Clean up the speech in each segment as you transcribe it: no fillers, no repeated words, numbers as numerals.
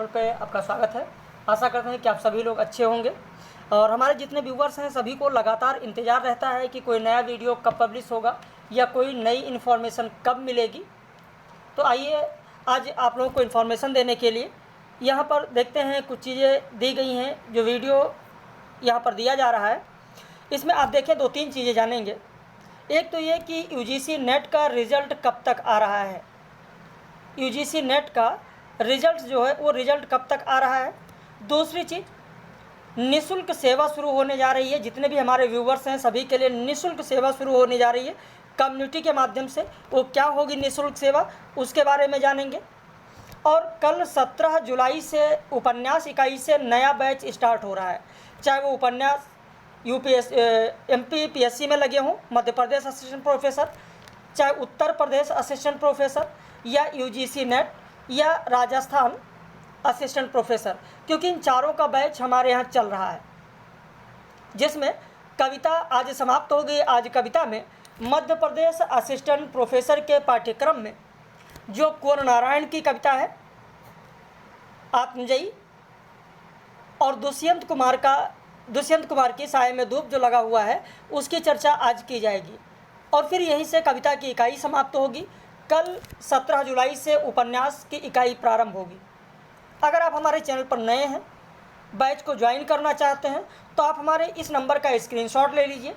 पे आपका स्वागत है। आशा करते हैं कि आप सभी लोग अच्छे होंगे और हमारे जितने व्यूवर्स हैं सभी को लगातार इंतज़ार रहता है कि कोई नया वीडियो कब पब्लिश होगा या कोई नई इन्फॉर्मेशन कब मिलेगी। तो आइए आज आप लोगों को इन्फॉर्मेशन देने के लिए यहाँ पर देखते हैं कुछ चीज़ें दी गई हैं। जो वीडियो यहाँ पर दिया जा रहा है इसमें आप देखें 2-3 चीज़ें जानेंगे। एक तो ये कि यूजीसी नेट का रिज़ल्ट कब तक आ रहा है। यूजीसी नेट का रिज़ल्ट जो है वो रिज़ल्ट कब तक आ रहा है। दूसरी चीज़, निःशुल्क सेवा शुरू होने जा रही है। जितने भी हमारे व्यूवर्स हैं सभी के लिए निःशुल्क सेवा शुरू होने जा रही है कम्युनिटी के माध्यम से। वो क्या होगी निःशुल्क सेवा, उसके बारे में जानेंगे। और कल 17 जुलाई से उपन्यास इकाई से नया बैच स्टार्ट हो रहा है। चाहे वो उपन्यास MPPSC में लगे हों, मध्य प्रदेश असिस्टेंट प्रोफेसर, चाहे उत्तर प्रदेश असिस्टेंट प्रोफेसर, या यूजीसी नेट, या राजस्थान असिस्टेंट प्रोफेसर, क्योंकि इन चारों का बैच हमारे यहाँ चल रहा है। जिसमें कविता आज समाप्त हो गई। आज कविता में मध्य प्रदेश असिस्टेंट प्रोफेसर के पाठ्यक्रम में जो कुंवर नारायण की कविता है आत्मजयी, और दुष्यंत कुमार की साये में धूप जो लगा हुआ है, उसकी चर्चा आज की जाएगी। और फिर यहीं से कविता की इकाई समाप्त होगी। कल 17 जुलाई से उपन्यास की इकाई प्रारंभ होगी। अगर आप हमारे चैनल पर नए हैं, बैच को ज्वाइन करना चाहते हैं, तो आप हमारे इस नंबर का स्क्रीनशॉट ले लीजिए।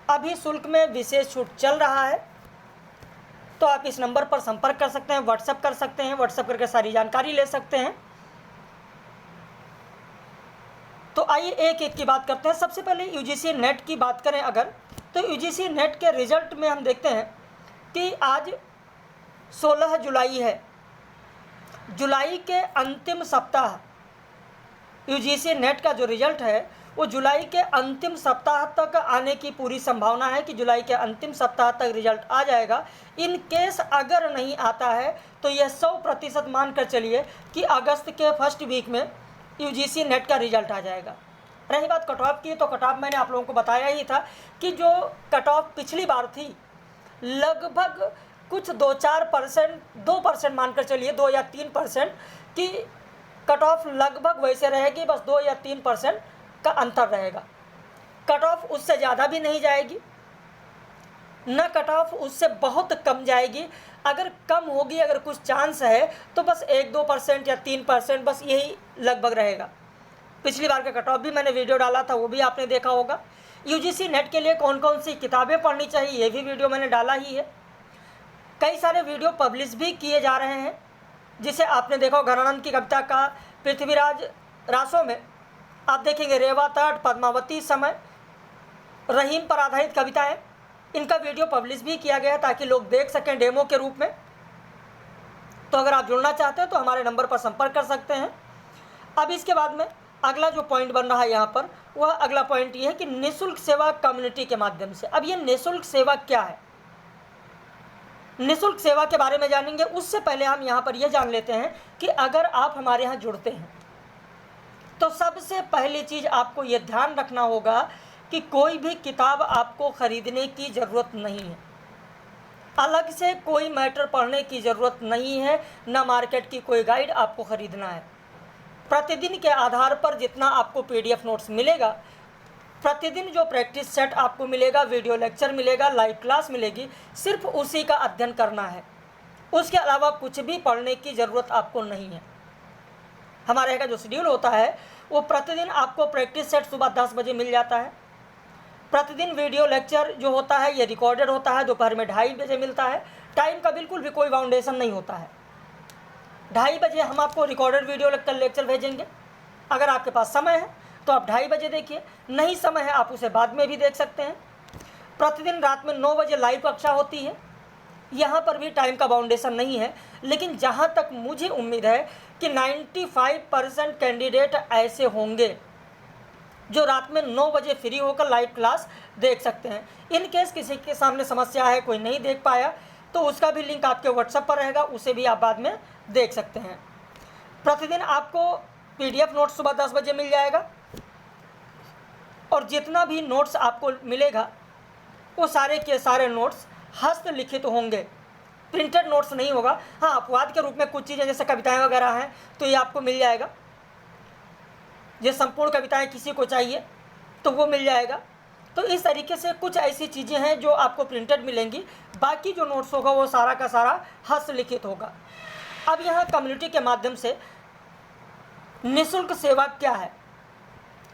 अभी शुल्क में विशेष छूट चल रहा है, तो आप इस नंबर पर संपर्क कर सकते हैं, व्हाट्सएप कर सकते हैं, व्हाट्सएप करके सारी जानकारी ले सकते हैं। तो आइए एक एक की बात करते हैं। सबसे पहले यूजीसी नेट की बात करें अगर, तो यूजीसी नेट के रिज़ल्ट में हम देखते हैं कि आज 16 जुलाई है। जुलाई के अंतिम सप्ताह यूजीसी नेट का जो रिज़ल्ट है वो जुलाई के अंतिम सप्ताह तक आने की पूरी संभावना है कि जुलाई के अंतिम सप्ताह तक रिज़ल्ट आ जाएगा। इन केस अगर नहीं आता है तो यह 100% मानकर चलिए कि अगस्त के फर्स्ट वीक में यूजीसी नेट का रिज़ल्ट आ जाएगा। रही बात कट ऑफ की, तो कट ऑफ मैंने आप लोगों को बताया ही था कि जो कट ऑफ पिछली बार थी लगभग कुछ 2-4%, 2% मानकर चलिए, 2 या 3% की कट ऑफ लगभग वैसे रहेगी। बस 2 या 3% का अंतर रहेगा। कट ऑफ उससे ज़्यादा भी नहीं जाएगी, न कट ऑफ उससे बहुत कम जाएगी। अगर कम होगी, अगर कुछ चांस है, तो बस 1-2% या 3%, बस यही लगभग रहेगा। पिछली बार का कट ऑफ भी मैंने वीडियो डाला था, वो भी आपने देखा होगा। यूजीसी नेट के लिए कौन कौन सी किताबें पढ़नी चाहिए, ये भी वीडियो मैंने डाला ही है। कई सारे वीडियो पब्लिश भी किए जा रहे हैं, जिसे आपने देखा घनानंद की कविता का पृथ्वीराज रासों में आप देखेंगे रेवा तट, पद्मावती, समय, रहीम पर आधारित कविताएं, इनका वीडियो पब्लिश भी किया गया ताकि लोग देख सकें डेमो के रूप में। तो अगर आप जुड़ना चाहते हैं तो हमारे नंबर पर संपर्क कर सकते हैं। अब इसके बाद में अगला जो पॉइंट बन रहा है यहाँ पर, वह अगला पॉइंट ये है कि निःशुल्क सेवा कम्युनिटी के माध्यम से। अब ये निःशुल्क सेवा क्या है, निःशुल्क सेवा के बारे में जानेंगे। उससे पहले हम यहाँ पर यह जान लेते हैं कि अगर आप हमारे यहाँ जुड़ते हैं तो सबसे पहली चीज़ आपको ये ध्यान रखना होगा कि कोई भी किताब आपको ख़रीदने की ज़रूरत नहीं है, अलग से कोई मैटर पढ़ने की ज़रूरत नहीं है, ना मार्केट की कोई गाइड आपको ख़रीदना है। प्रतिदिन के आधार पर जितना आपको PDF नोट्स मिलेगा, प्रतिदिन जो प्रैक्टिस सेट आपको मिलेगा, वीडियो लेक्चर मिलेगा, लाइव क्लास मिलेगी, सिर्फ उसी का अध्ययन करना है। उसके अलावा कुछ भी पढ़ने की ज़रूरत आपको नहीं है। हमारे यहाँ का जो शेड्यूल होता है वो प्रतिदिन आपको प्रैक्टिस सेट सुबह 10 बजे मिल जाता है। प्रतिदिन वीडियो लेक्चर जो होता है ये रिकॉर्डेड होता है, दोपहर में 2:30 बजे मिलता है। टाइम का बिल्कुल भी कोई बाउंडेशन नहीं होता है। 2:30 बजे हम आपको रिकॉर्डेड वीडियो लेक्चर भेजेंगे। अगर आपके पास समय है तो आप 2:30 बजे देखिए, नहीं समय है आप उसे बाद में भी देख सकते हैं। प्रतिदिन रात में 9 बजे लाइव कक्षा होती है। यहाँ पर भी टाइम का बाउंडेशन नहीं है, लेकिन जहाँ तक मुझे उम्मीद है कि 95% कैंडिडेट ऐसे होंगे जो रात में 9 बजे फ्री होकर लाइव क्लास देख सकते हैं। इन केस किसी के सामने समस्या है, कोई नहीं देख पाया, तो उसका भी लिंक आपके व्हाट्सएप पर रहेगा, उसे भी आप बाद में देख सकते हैं। प्रतिदिन आपको PDF नोट सुबह 10 बजे मिल जाएगा, और जितना भी नोट्स आपको मिलेगा वो सारे के सारे नोट्स हस्तलिखित होंगे। प्रिंटेड नोट्स नहीं होगा। हाँ, अपवाद के रूप में कुछ चीज़ें जैसे कविताएं वगैरह हैं तो ये आपको मिल जाएगा। ये संपूर्ण कविताएं किसी को चाहिए तो वो मिल जाएगा। तो इस तरीके से कुछ ऐसी चीज़ें हैं जो आपको प्रिंटेड मिलेंगी। बाकी जो नोट्स होगा वो सारा का सारा हस्तलिखित होगा। अब यहाँ कम्युनिटी के माध्यम से निःशुल्क सेवा क्या है?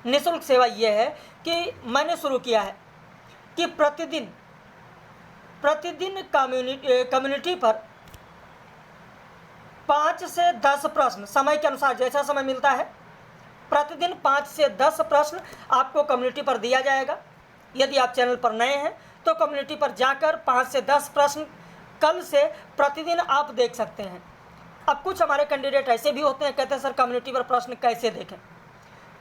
निःशुल्क सेवा ये है कि मैंने शुरू किया है कि प्रतिदिन कम्युनिटी पर 5 से 10 प्रश्न समय के अनुसार, जैसा समय मिलता है, प्रतिदिन 5 से 10 प्रश्न आपको कम्युनिटी पर दिया जाएगा। यदि आप चैनल पर नए हैं तो कम्युनिटी पर जाकर 5 से 10 प्रश्न कल से प्रतिदिन आप देख सकते हैं। अब कुछ हमारे कैंडिडेट ऐसे भी होते हैं, कहते हैं सर कम्युनिटी पर प्रश्न कैसे देखें?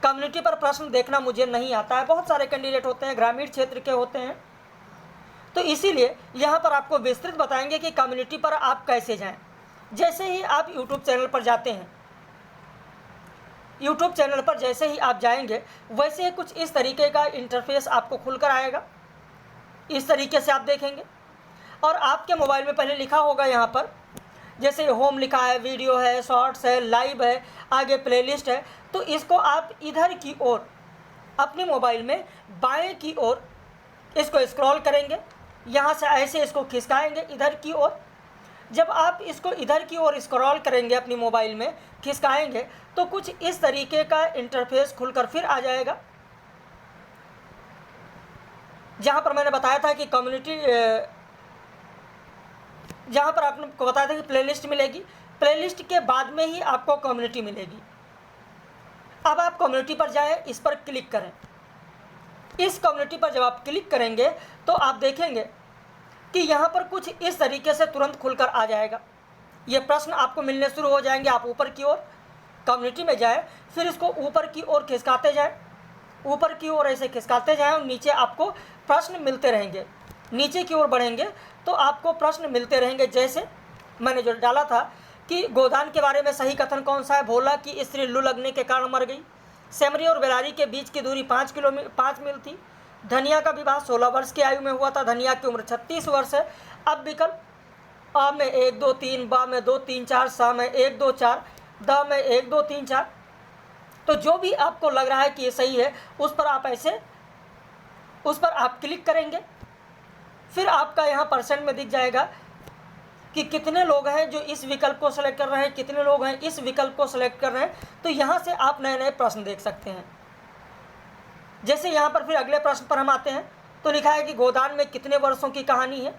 कम्युनिटी पर प्रश्न देखना मुझे नहीं आता है। बहुत सारे कैंडिडेट होते हैं, ग्रामीण क्षेत्र के होते हैं, तो इसीलिए यहाँ पर आपको विस्तृत बताएंगे कि कम्युनिटी पर आप कैसे जाएं। जैसे ही आप यूट्यूब चैनल पर जाते हैं, यूट्यूब चैनल पर जैसे ही आप जाएंगे वैसे ही कुछ इस तरीके का इंटरफेस आपको खुलकर आएगा। इस तरीके से आप देखेंगे और आपके मोबाइल में पहले लिखा होगा यहाँ पर, जैसे होम लिखा है, वीडियो है, शॉर्ट्स है, लाइव है, आगे प्लेलिस्ट है। तो इसको आप इधर की ओर अपने मोबाइल में बाएं की ओर इसको स्क्रॉल करेंगे, यहाँ से ऐसे इसको खिसकाएंगे इधर की ओर। जब आप इसको इधर की ओर स्क्रॉल करेंगे, अपनी मोबाइल में खिसकाएंगे, तो कुछ इस तरीके का इंटरफेस खुलकर फिर आ जाएगा, जहाँ पर मैंने बताया था कि कम्युनिटी, जहाँ पर आपको बताया था कि प्लेलिस्ट मिलेगी, प्लेलिस्ट के बाद में ही आपको कम्युनिटी मिलेगी। अब आप कम्युनिटी पर जाएं, इस पर क्लिक करें। इस कम्युनिटी पर जब आप क्लिक करेंगे तो आप देखेंगे कि यहाँ पर कुछ इस तरीके से तुरंत खुलकर आ जाएगा। ये प्रश्न आपको मिलने शुरू हो जाएंगे। आप ऊपर की ओर कम्युनिटी में जाएं, फिर इसको ऊपर की ओर खिसकाते जाएं, ऊपर की ओर ऐसे खिसकाते जाएं और नीचे आपको प्रश्न मिलते रहेंगे। नीचे की ओर बढ़ेंगे तो आपको प्रश्न मिलते रहेंगे। जैसे मैंने जो डाला था कि गोदान के बारे में सही कथन कौन सा है? भोला की स्त्री लू लगने के कारण मर गई। सेमरी और बेलारी के बीच की दूरी 5 मील थी। धनिया का विवाह 16 वर्ष की आयु में हुआ था। धनिया की उम्र 36 वर्ष है। अब विकल्प अ में 1 2 3, ब में 2 3 4, स में 1 2 4, द में 1 2 3 4। तो जो भी आपको लग रहा है कि ये सही है उस पर आप क्लिक करेंगे। फिर आपका यहाँ परसेंट में दिख जाएगा कि कितने लोग हैं जो इस विकल्प को सेलेक्ट कर रहे हैं, कितने लोग हैं इस विकल्प को सेलेक्ट कर रहे हैं। तो यहाँ से आप नए नए प्रश्न देख सकते हैं। जैसे यहाँ पर फिर अगले प्रश्न पर हम आते हैं तो लिखा है कि गोदान में कितने वर्षों की कहानी है?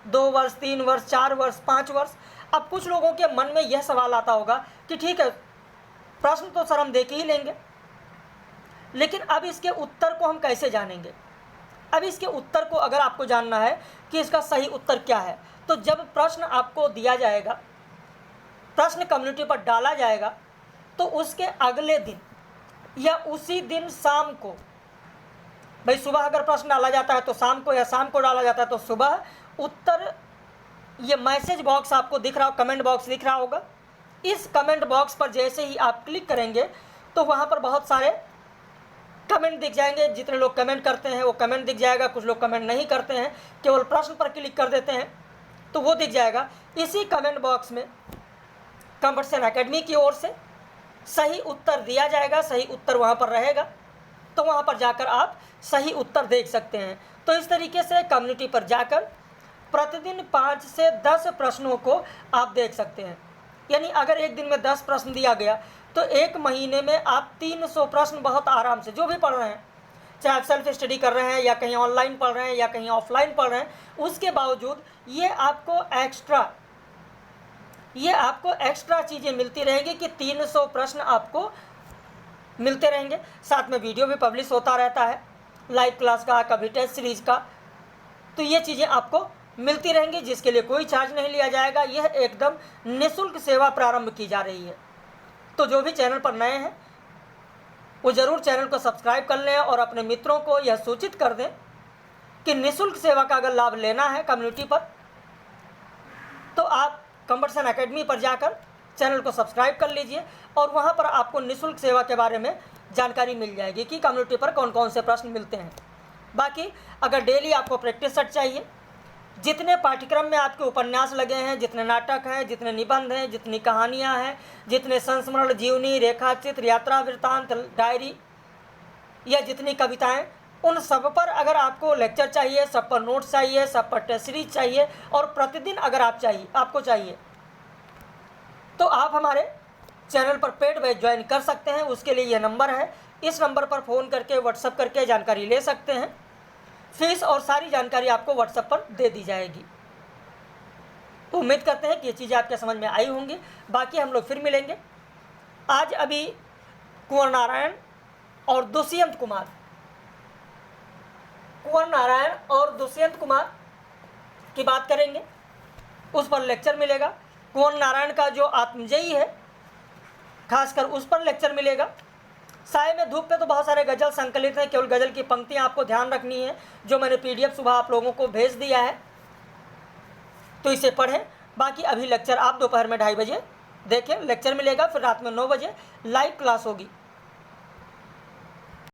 2 वर्ष, 3 वर्ष, 4 वर्ष, 5 वर्ष। अब कुछ लोगों के मन में यह सवाल आता होगा कि ठीक है, प्रश्न तो सर हम देख ही लेंगे, लेकिन अब इसके उत्तर को हम कैसे जानेंगे? अब इसके उत्तर को अगर आपको जानना है कि इसका सही उत्तर क्या है, तो जब प्रश्न आपको दिया जाएगा, प्रश्न कम्युनिटी पर डाला जाएगा, तो उसके अगले दिन या उसी दिन शाम को, भाई सुबह अगर प्रश्न डाला जाता है तो शाम को, या शाम को डाला जाता है तो सुबह, उत्तर ये मैसेज बॉक्स आपको दिख रहा हो, कमेंट बॉक्स दिख रहा होगा। इस कमेंट बॉक्स पर जैसे ही आप क्लिक करेंगे तो वहाँ पर बहुत सारे कमेंट दिख जाएंगे। जितने लोग कमेंट करते हैं वो कमेंट दिख जाएगा। कुछ लोग कमेंट नहीं करते हैं, केवल प्रश्न पर क्लिक कर देते हैं, तो वो दिख जाएगा। इसी कमेंट बॉक्स में कॉम्पिटिशन एकेडमी की ओर से सही उत्तर दिया जाएगा। सही उत्तर वहाँ पर रहेगा, तो वहाँ पर जाकर आप सही उत्तर देख सकते हैं। तो इस तरीके से कम्युनिटी पर जाकर प्रतिदिन 5 से 10 प्रश्नों को आप देख सकते हैं। यानी अगर एक दिन में 10 प्रश्न दिया गया तो एक महीने में आप 300 प्रश्न बहुत आराम से, जो भी पढ़ रहे हैं, चाहे आप सेल्फ स्टडी कर रहे हैं या कहीं ऑनलाइन पढ़ रहे हैं या कहीं ऑफलाइन पढ़ रहे हैं, उसके बावजूद ये आपको एक्स्ट्रा चीज़ें मिलती रहेंगी कि 300 प्रश्न आपको मिलते रहेंगे। साथ में वीडियो भी पब्लिश होता रहता है, लाइव क्लास का, कभी टेस्ट सीरीज़ का। तो ये चीज़ें आपको मिलती रहेंगी, जिसके लिए कोई चार्ज नहीं लिया जाएगा। यह एकदम निःशुल्क सेवा प्रारंभ की जा रही है। तो जो भी चैनल पर नए हैं वो ज़रूर चैनल को सब्सक्राइब कर लें और अपने मित्रों को यह सूचित कर दें कि निःशुल्क सेवा का अगर लाभ लेना है कम्युनिटी पर, तो आप कॉम्पिटिशन एकेडमी पर जाकर चैनल को सब्सक्राइब कर लीजिए और वहाँ पर आपको निःशुल्क सेवा के बारे में जानकारी मिल जाएगी कि कम्युनिटी पर कौन कौन से प्रश्न मिलते हैं। बाकी अगर डेली आपको प्रैक्टिस सेट चाहिए, जितने पाठ्यक्रम में आपके उपन्यास लगे हैं, जितने नाटक हैं, जितने निबंध हैं, जितनी कहानियाँ हैं, जितने संस्मरण, जीवनी, रेखाचित्र, यात्रा वृत्तांत, डायरी या जितनी कविताएं, उन सब पर अगर आपको लेक्चर चाहिए, सब पर नोट्स चाहिए, सब पर टेस्ट सीरीज चाहिए और प्रतिदिन अगर आपको चाहिए तो आप हमारे चैनल पर पेड बैच ज्वाइन कर सकते हैं। उसके लिए यह नंबर है, इस नंबर पर फ़ोन करके व्हाट्सअप करके जानकारी ले सकते हैं। फीस और सारी जानकारी आपको व्हाट्सएप पर दे दी जाएगी। तो उम्मीद करते हैं कि ये चीज़ें आपके समझ में आई होंगी। बाकी हम लोग फिर मिलेंगे। आज अभी कुंवर नारायण और दुष्यंत कुमार की बात करेंगे, उस पर लेक्चर मिलेगा। कुंवर नारायण का जो आत्मजयी है खासकर उस पर लेक्चर मिलेगा। साय में धूप पे तो बहुत सारे गज़ल संकलित हैं, केवल गज़ल की पंक्तियां आपको ध्यान रखनी है, जो मैंने PDF सुबह आप लोगों को भेज दिया है, तो इसे पढ़ें। बाकी अभी लेक्चर आप दोपहर में 2:30 बजे देखें, लेक्चर मिलेगा। फिर रात में 9 बजे लाइव क्लास होगी।